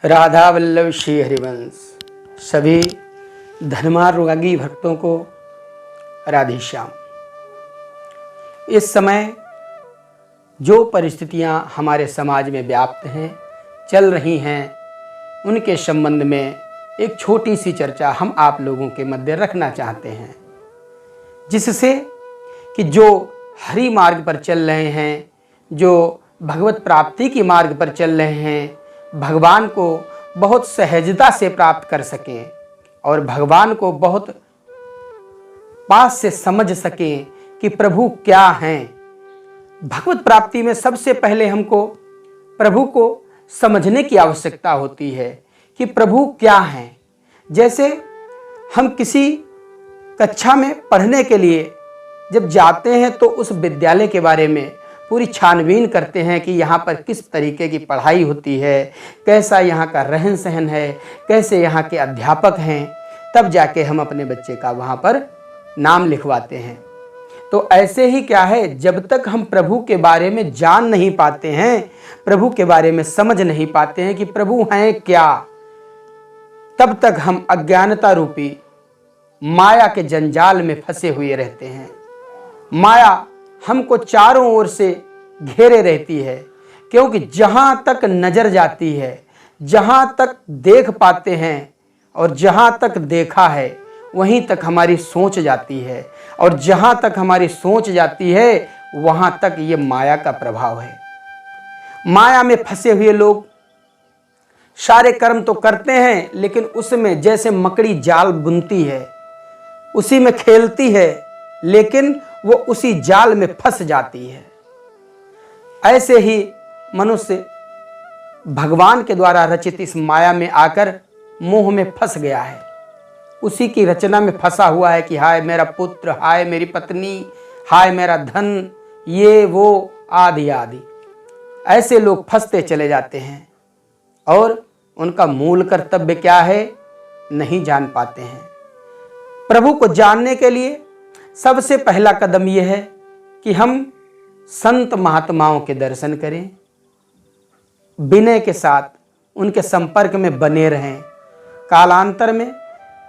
राधा वल्लभ श्री हरिवंश सभी धर्मानुरागी भक्तों को राधे श्याम। इस समय जो परिस्थितियां हमारे समाज में व्याप्त हैं, चल रही हैं, उनके संबंध में एक छोटी सी चर्चा हम आप लोगों के मध्य रखना चाहते हैं, जिससे कि जो हरि मार्ग पर चल रहे हैं, जो भगवत प्राप्ति की मार्ग पर चल रहे हैं, भगवान को बहुत सहजता से प्राप्त कर सकें और भगवान को बहुत पास से समझ सकें कि प्रभु क्या हैं। भगवत प्राप्ति में सबसे पहले हमको प्रभु को समझने की आवश्यकता होती है कि प्रभु क्या हैं। जैसे हम किसी कक्षा में पढ़ने के लिए जब जाते हैं तो उस विद्यालय के बारे में पूरी छानबीन करते हैं कि यहाँ पर किस तरीके की पढ़ाई होती है, कैसा यहाँ का रहन सहन है, कैसे यहाँ के अध्यापक हैं, तब जाके हम अपने बच्चे का वहाँ पर नाम लिखवाते हैं। तो ऐसे ही क्या है, जब तक हम प्रभु के बारे में जान नहीं पाते हैं, प्रभु के बारे में समझ नहीं पाते हैं कि प्रभु हैं क्या, तब तक हम अज्ञानता रूपी माया के जंजाल में फंसे हुए रहते हैं। माया हमको चारों ओर से घेरे रहती है, क्योंकि जहां तक नजर जाती है, जहां तक देख पाते हैं और जहां तक देखा है वहीं तक हमारी सोच जाती है, और जहां तक हमारी सोच जाती है वहां तक ये माया का प्रभाव है। माया में फंसे हुए लोग सारे कर्म तो करते हैं, लेकिन उसमें जैसे मकड़ी जाल बुनती है, उसी में खेलती है, लेकिन वो उसी जाल में फंस जाती है। ऐसे ही मनुष्य भगवान के द्वारा रचित इस माया में आकर मोह में फंस गया है, उसी की रचना में फंसा हुआ है कि हाय मेरा पुत्र, हाय मेरी पत्नी, हाय मेरा धन, ये वो आदि आदि। ऐसे लोग फंसते चले जाते हैं और उनका मूल कर्तव्य क्या है नहीं जान पाते हैं। प्रभु को जानने के लिए सबसे पहला कदम यह है कि हम संत महात्माओं के दर्शन करें, विनय के साथ उनके संपर्क में बने रहें। कालांतर में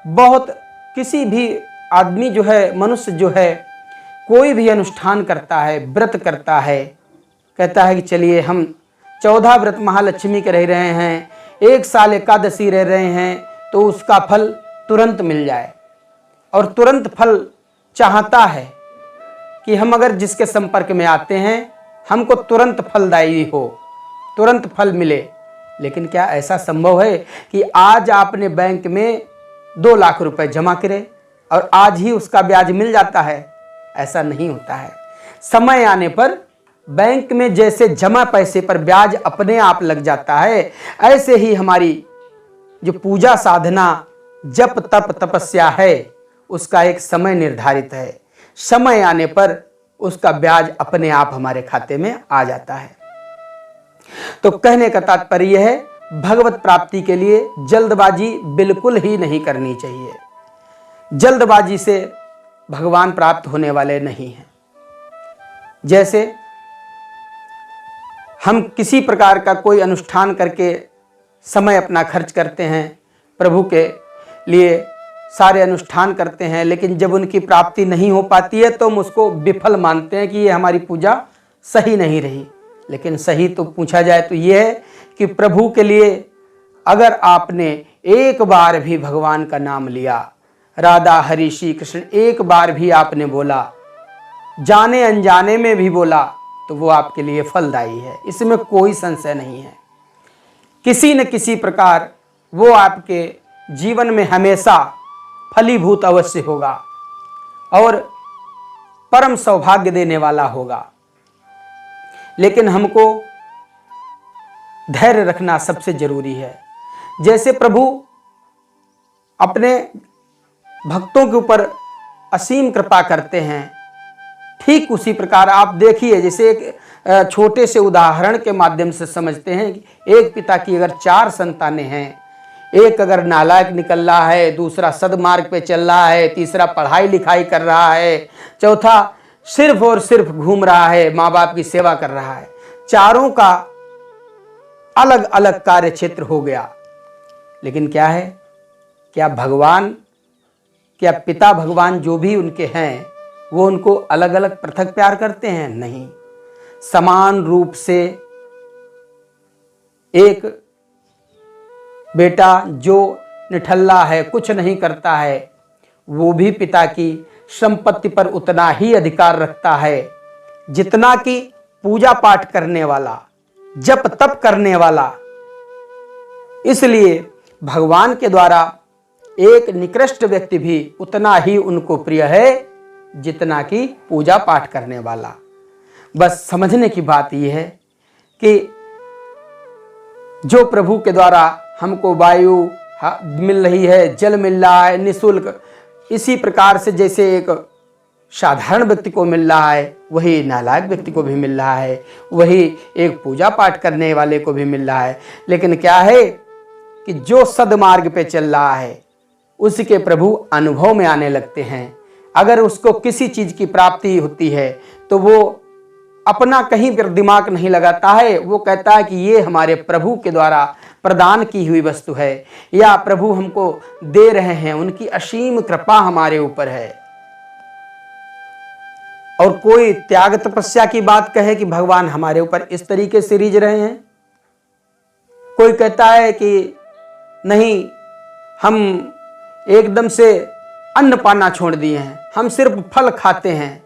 बहुत किसी भी आदमी जो है, मनुष्य जो है, कोई भी अनुष्ठान करता है, व्रत करता है, कहता है कि चलिए हम 14 व्रत महालक्ष्मी के रह रहे हैं, 1 साल एकादशी रह रहे हैं, तो उसका फल तुरंत मिल जाए, और तुरंत फल चाहता है कि हम अगर जिसके संपर्क में आते हैं हमको तुरंत फलदायी हो, तुरंत फल मिले। लेकिन क्या ऐसा संभव है कि आज आपने बैंक में 2 लाख रुपए जमा करे और आज ही उसका ब्याज मिल जाता है? ऐसा नहीं होता है। समय आने पर बैंक में जैसे जमा पैसे पर ब्याज अपने आप लग जाता है, ऐसे ही हमारी जो पूजा साधना, जप तप तपस्या है, उसका एक समय निर्धारित है। समय आने पर उसका ब्याज अपने आप हमारे खाते में आ जाता है। तो कहने का तात्पर्य है, भगवत प्राप्ति के लिए जल्दबाजी बिल्कुल ही नहीं करनी चाहिए। जल्दबाजी से भगवान प्राप्त होने वाले नहीं हैं। जैसे हम किसी प्रकार का कोई अनुष्ठान करके समय अपना खर्च करते हैं, प्रभु के लिए सारे अनुष्ठान करते हैं, लेकिन जब उनकी प्राप्ति नहीं हो पाती है तो हम उसको विफल मानते हैं कि ये हमारी पूजा सही नहीं रही। लेकिन सही तो पूछा जाए तो ये है कि प्रभु के लिए अगर आपने एक बार भी भगवान का नाम लिया, राधा हरि श्री कृष्ण एक बार भी आपने बोला, जाने अनजाने में भी बोला, तो वो आपके लिए फलदायी है, इसमें कोई संशय नहीं है। किसी न किसी प्रकार वो आपके जीवन में हमेशा फलीभूत अवश्य होगा और परम सौभाग्य देने वाला होगा। लेकिन हमको धैर्य रखना सबसे जरूरी है। जैसे प्रभु अपने भक्तों के ऊपर असीम कृपा करते हैं, ठीक उसी प्रकार आप देखिए, जैसे एक छोटे से उदाहरण के माध्यम से समझते हैं कि एक पिता की अगर 4 संतानें हैं, एक अगर नालायक निकल रहा है, दूसरा सदमार्ग पे चल रहा है, तीसरा पढ़ाई लिखाई कर रहा है, चौथा सिर्फ और सिर्फ घूम रहा है, माँ बाप की सेवा कर रहा है, चारों का अलग अलग कार्य क्षेत्र हो गया, लेकिन क्या है, क्या भगवान, क्या पिता भगवान जो भी उनके हैं वो उनको अलग अलग पृथक प्यार करते हैं? नहीं, समान रूप से एक बेटा जो निठल्ला है, कुछ नहीं करता है, वो भी पिता की संपत्ति पर उतना ही अधिकार रखता है जितना कि पूजा पाठ करने वाला, जप तप करने वाला। इसलिए भगवान के द्वारा एक निकृष्ट व्यक्ति भी उतना ही उनको प्रिय है जितना कि पूजा पाठ करने वाला। बस समझने की बात यह है कि जो प्रभु के द्वारा हमको वायु मिल रही है, जल मिल रहा है निःशुल्क, इसी प्रकार से जैसे एक साधारण व्यक्ति को मिल रहा है वही नालायक व्यक्ति को भी मिल रहा है, वही एक पूजा पाठ करने वाले को भी मिल रहा है। लेकिन क्या है कि जो सदमार्ग पे चल रहा है उसके प्रभु अनुभव में आने लगते हैं। अगर उसको किसी चीज की प्राप्ति होती है तो वो अपना कहीं पर दिमाग नहीं लगाता है, वो कहता है कि ये हमारे प्रभु के द्वारा प्रदान की हुई वस्तु है या प्रभु हमको दे रहे हैं, उनकी असीम कृपा हमारे ऊपर है। और कोई त्याग तपस्या की बात कहे कि भगवान हमारे ऊपर इस तरीके से रीझ रहे हैं, कोई कहता है कि नहीं हम एकदम से अन्न पाना छोड़ दिए हैं, हम सिर्फ फल खाते हैं,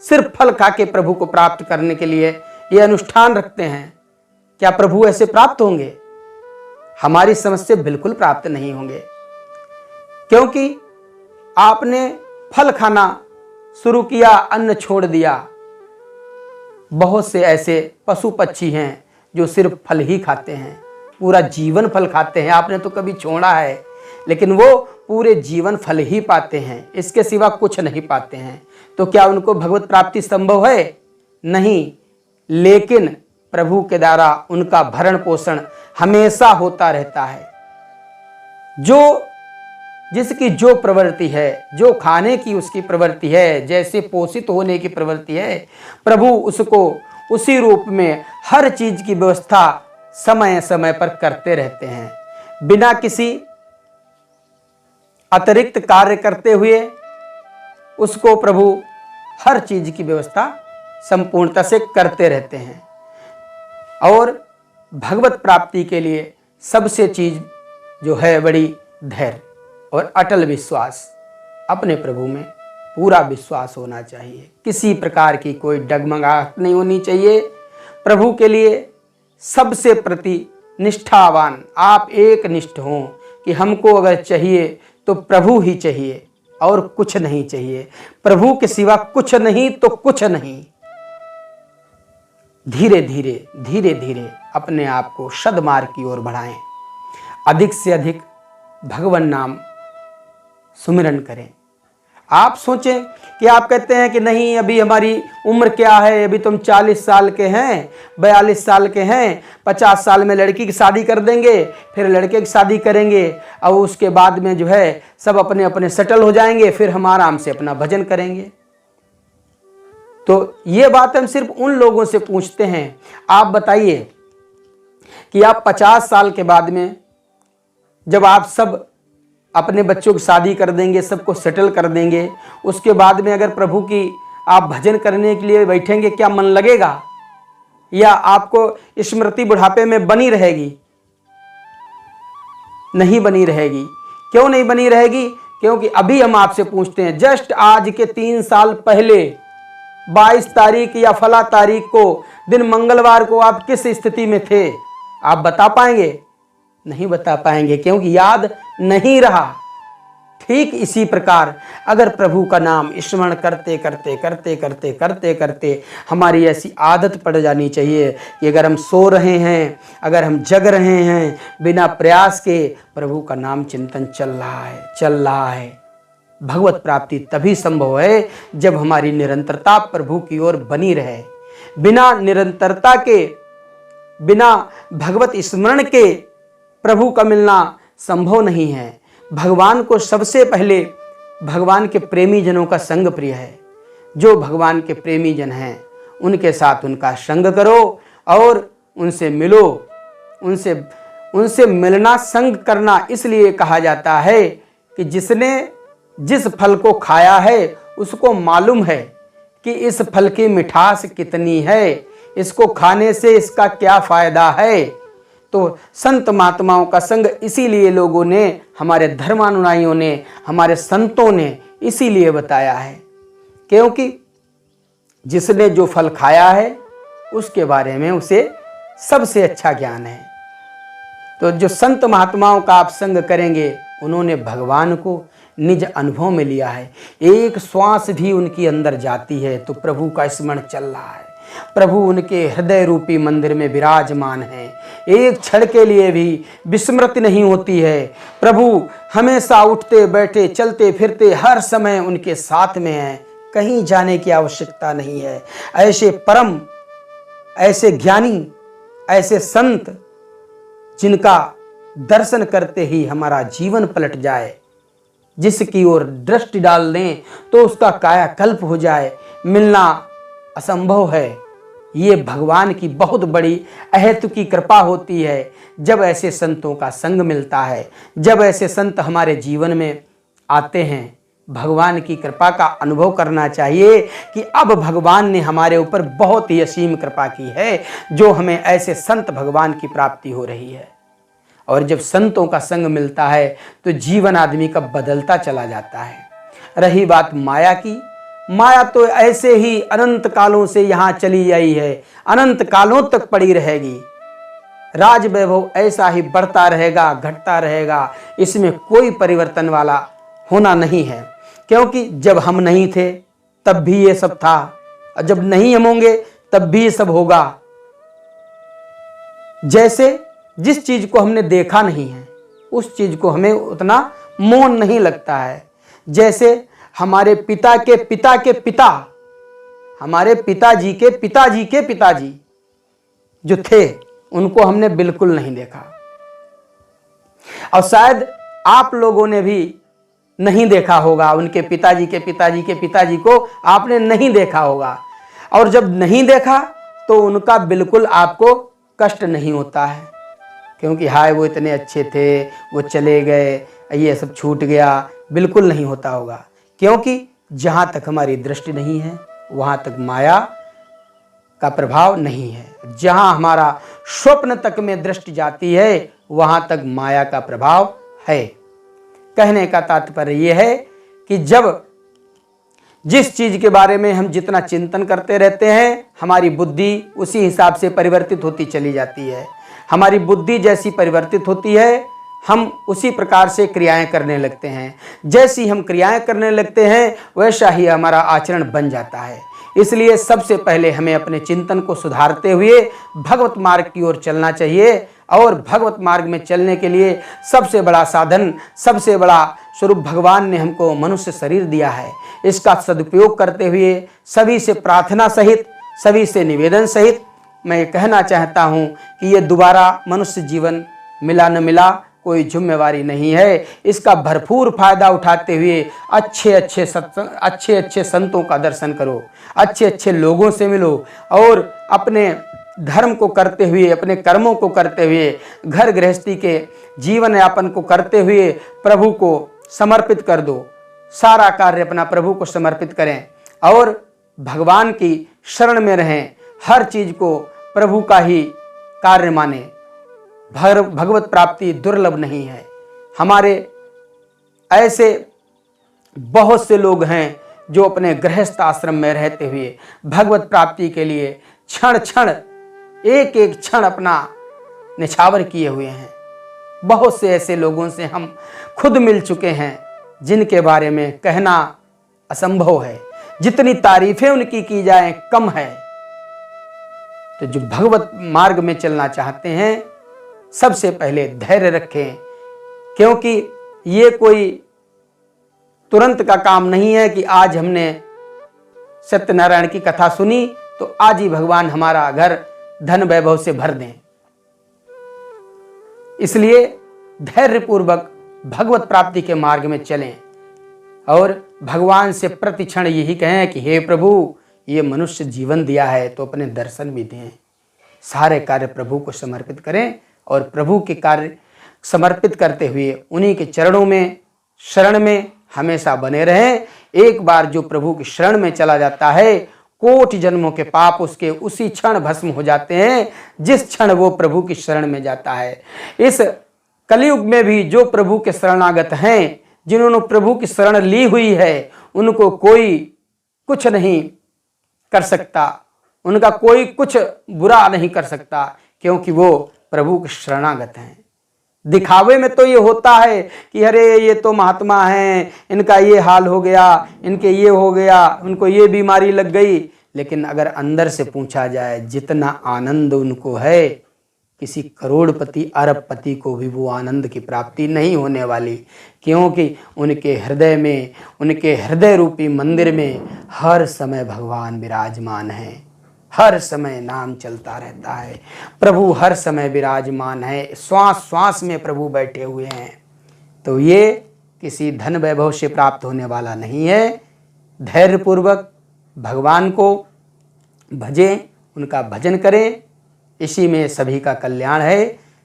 सिर्फ फल खा के प्रभु को प्राप्त करने के लिए ये अनुष्ठान रखते हैं। क्या प्रभु ऐसे प्राप्त होंगे? हमारी समझ से बिल्कुल प्राप्त नहीं होंगे, क्योंकि आपने फल खाना शुरू किया, अन्न छोड़ दिया। बहुत से ऐसे पशु पक्षी हैं जो सिर्फ फल ही खाते हैं, पूरा जीवन फल खाते हैं। आपने तो कभी छोड़ा है, लेकिन वो पूरे जीवन फल ही पाते हैं, इसके सिवा कुछ नहीं पाते हैं। तो क्या उनको भगवत प्राप्ति संभव है? नहीं, लेकिन प्रभु के द्वारा उनका भरण पोषण हमेशा होता रहता है। जो जिसकी जो प्रवृत्ति है, जो खाने की उसकी प्रवृत्ति है, जैसे पोषित होने की प्रवृत्ति है, प्रभु उसको उसी रूप में हर चीज की व्यवस्था समय समय पर करते रहते हैं। बिना किसी अतिरिक्त कार्य करते हुए उसको प्रभु हर चीज की व्यवस्था संपूर्णता से करते रहते हैं। और भगवत प्राप्ति के लिए सबसे चीज जो है बड़ी धैर्य और अटल विश्वास, अपने प्रभु में पूरा विश्वास होना चाहिए। किसी प्रकार की कोई डगमगाहट नहीं होनी चाहिए। प्रभु के लिए सबसे प्रति निष्ठावान आप एक निष्ठ हों कि हमको अगर चाहिए तो प्रभु ही चाहिए और कुछ नहीं चाहिए, प्रभु के सिवा कुछ नहीं तो कुछ नहीं। धीरे धीरे धीरे धीरे अपने आप को सद्मार्ग की ओर बढ़ाएं, अधिक से अधिक भगवान नाम सुमिरन करें। आप सोचें कि आप कहते हैं कि नहीं अभी हमारी उम्र क्या है, अभी तुम 40 साल के हैं, 42 साल के हैं, 50 साल में लड़की की शादी कर देंगे, फिर लड़के की शादी करेंगे और उसके बाद में जो है सब अपने अपने सेटल हो जाएंगे, फिर हम आराम से अपना भजन करेंगे। तो ये बात हम सिर्फ उन लोगों से पूछते हैं। आप बताइए कि आप 50 साल के बाद में जब आप सब अपने बच्चों की शादी कर देंगे, सबको सेटल कर देंगे, उसके बाद में अगर प्रभु की आप भजन करने के लिए बैठेंगे, क्या मन लगेगा? या आपको स्मृति बुढ़ापे में बनी रहेगी? नहीं बनी रहेगी। क्यों नहीं बनी रहेगी? क्योंकि अभी हम आपसे पूछते हैं, जस्ट आज के 3 साल पहले 22 तारीख या फला तारीख को दिन मंगलवार को आप किस स्थिति में थे? आप बता पाएंगे? नहीं बता पाएंगे, क्योंकि याद नहीं रहा। ठीक इसी प्रकार अगर प्रभु का नाम स्मरण करते करते करते करते करते करते हमारी ऐसी आदत पड़ जानी चाहिए कि अगर हम सो रहे हैं, अगर हम जग रहे हैं, बिना प्रयास के प्रभु का नाम चिंतन चल रहा है। भगवत प्राप्ति तभी संभव है जब हमारी निरंतरता प्रभु की ओर बनी रहे। बिना निरंतरता के, बिना भगवत स्मरण के प्रभु का मिलना संभव नहीं है। भगवान को सबसे पहले भगवान के प्रेमी जनों का संग प्रिय है। जो भगवान के प्रेमी जन हैं उनके साथ उनका संग करो और उनसे मिलो, उनसे उनसे मिलना, संग करना इसलिए कहा जाता है कि जिसने जिस फल को खाया है उसको मालूम है कि इस फल की मिठास कितनी है, इसको खाने से इसका क्या फायदा है। तो संत महात्माओं का संग इसीलिए लोगों ने, हमारे धर्मानुयायियों ने, हमारे संतों ने इसीलिए बताया है, क्योंकि जिसने जो फल खाया है उसके बारे में उसे सबसे अच्छा ज्ञान है। तो जो संत महात्माओं का आप संग करेंगे, उन्होंने भगवान को निज अनुभव में लिया है। एक श्वास भी उनकी अंदर जाती है तो प्रभु का स्मरण चल रहा है, प्रभु उनके हृदय रूपी मंदिर में विराजमान है। एक क्षण के लिए भी विस्मृति नहीं होती है। प्रभु हमेशा उठते बैठे चलते फिरते हर समय उनके साथ में है, कहीं जाने की आवश्यकता नहीं है। ऐसे परम, ऐसे ज्ञानी, ऐसे संत जिनका दर्शन करते ही हमारा जीवन पलट जाए, जिसकी ओर दृष्टि डाल दें तो उसका कायाकल्प हो जाए, मिलना असंभव है। ये भगवान की बहुत बड़ी अहेतुकी कृपा होती है जब ऐसे संतों का संग मिलता है, जब ऐसे संत हमारे जीवन में आते हैं। भगवान की कृपा का अनुभव करना चाहिए कि अब भगवान ने हमारे ऊपर बहुत ही असीम कृपा की है, जो हमें ऐसे संत भगवान की प्राप्ति हो रही है। और जब संतों का संग मिलता है तो जीवन आदमी का बदलता चला जाता है। रही बात माया की, माया तो ऐसे ही अनंत कालों से यहाँ चली आई है, अनंत कालों तक पड़ी रहेगी। राज वैभव ऐसा ही बढ़ता रहेगा, घटता रहेगा, इसमें कोई परिवर्तन वाला होना नहीं है। क्योंकि जब हम नहीं थे तब भी ये सब था, और जब नहीं हम होंगे तब भी ये सब होगा। जैसे जिस चीज को हमने देखा नहीं है उस चीज को हमें उतना मोह नहीं लगता है। जैसे हमारे पिता के पिता के पिता, हमारे पिताजी के पिताजी के पिताजी जो थे, उनको हमने बिल्कुल नहीं देखा। और शायद आप लोगों ने भी नहीं देखा होगा, उनके पिताजी के पिताजी के पिताजी को आपने नहीं देखा होगा। और जब नहीं देखा तो उनका बिल्कुल आपको कष्ट नहीं होता है, क्योंकि हाय वो इतने अच्छे थे, वो चले गए, ये सब छूट गया, बिल्कुल नहीं होता होगा। क्योंकि जहाँ तक हमारी दृष्टि नहीं है वहाँ तक माया का प्रभाव नहीं है। जहाँ हमारा स्वप्न तक में दृष्टि जाती है वहाँ तक माया का प्रभाव है। कहने का तात्पर्य यह है कि जब जिस चीज के बारे में हम जितना चिंतन करते रहते हैं, हमारी बुद्धि उसी हिसाब से परिवर्तित होती चली जाती है। हमारी बुद्धि जैसी परिवर्तित होती है, हम उसी प्रकार से क्रियाएं करने लगते हैं। जैसी हम क्रियाएं करने लगते हैं वैसा ही हमारा आचरण बन जाता है। इसलिए सबसे पहले हमें अपने चिंतन को सुधारते हुए भगवत मार्ग की ओर चलना चाहिए। और भगवत मार्ग में चलने के लिए सबसे बड़ा साधन, सबसे बड़ा स्वरूप भगवान ने हमको मनुष्य शरीर दिया है। इसका सदुपयोग करते हुए सभी से प्रार्थना सहित, सभी से निवेदन सहित मैं कहना चाहता हूँ कि ये दोबारा मनुष्य जीवन मिला न मिला कोई जिम्मेवारी नहीं है। इसका भरपूर फायदा उठाते हुए अच्छे अच्छे संतों का दर्शन करो, अच्छे अच्छे लोगों से मिलो और अपने धर्म को करते हुए, अपने कर्मों को करते हुए, घर गृहस्थी के जीवन यापन को करते हुए प्रभु को समर्पित कर दो। सारा कार्य अपना प्रभु को समर्पित करें और भगवान की शरण में रहें। हर चीज को प्रभु का ही कार्य माने। भगवत प्राप्ति दुर्लभ नहीं है। हमारे ऐसे बहुत से लोग हैं जो अपने गृहस्थ आश्रम में रहते हुए भगवत प्राप्ति के लिए क्षण क्षण, एक एक क्षण अपना निछावर किए हुए हैं। बहुत से ऐसे लोगों से हम खुद मिल चुके हैं जिनके बारे में कहना असंभव है। जितनी तारीफें उनकी की जाए कम है। तो जो भगवत मार्ग में चलना चाहते हैं सबसे पहले धैर्य रखें, क्योंकि ये कोई तुरंत का काम नहीं है कि आज हमने सत्यनारायण की कथा सुनी तो आज ही भगवान हमारा घर धन वैभव से भर दें। इसलिए धैर्यपूर्वक भगवत प्राप्ति के मार्ग में चलें और भगवान से प्रति क्षण यही कहें कि हे प्रभु, ये मनुष्य जीवन दिया है तो अपने दर्शन भी दें। सारे कार्य प्रभु को समर्पित करें और प्रभु के कार्य समर्पित करते हुए उन्हीं के चरणों में, शरण में हमेशा बने रहें। एक बार जो प्रभु की शरण में चला जाता है, कोटि जन्मों के पाप उसके उसी क्षण भस्म हो जाते हैं जिस क्षण वो प्रभु की शरण में जाता है। इस कलयुग में भी जो प्रभु के शरणागत हैं, जिन्होंने प्रभु की शरण ली हुई है, उनको कोई कुछ नहीं कर सकता, उनका कोई कुछ बुरा नहीं कर सकता, क्योंकि वो प्रभु के शरणागत हैं। दिखावे में तो ये होता है कि अरे ये तो महात्मा हैं, इनका ये हाल हो गया, इनके ये हो गया, उनको ये बीमारी लग गई, लेकिन अगर अंदर से पूछा जाए जितना आनंद उनको है, किसी करोड़पति अरबपति को भी वो आनंद की प्राप्ति नहीं होने वाली, क्योंकि उनके हृदय में, उनके हृदय रूपी मंदिर में हर समय भगवान विराजमान हैं। हर समय नाम चलता रहता है, प्रभु हर समय विराजमान है, श्वास श्वास में प्रभु बैठे हुए हैं। तो ये किसी धन वैभव से प्राप्त होने वाला नहीं है। धैर्यपूर्वक भगवान को भजें, उनका भजन करें, इसी में सभी का कल्याण है।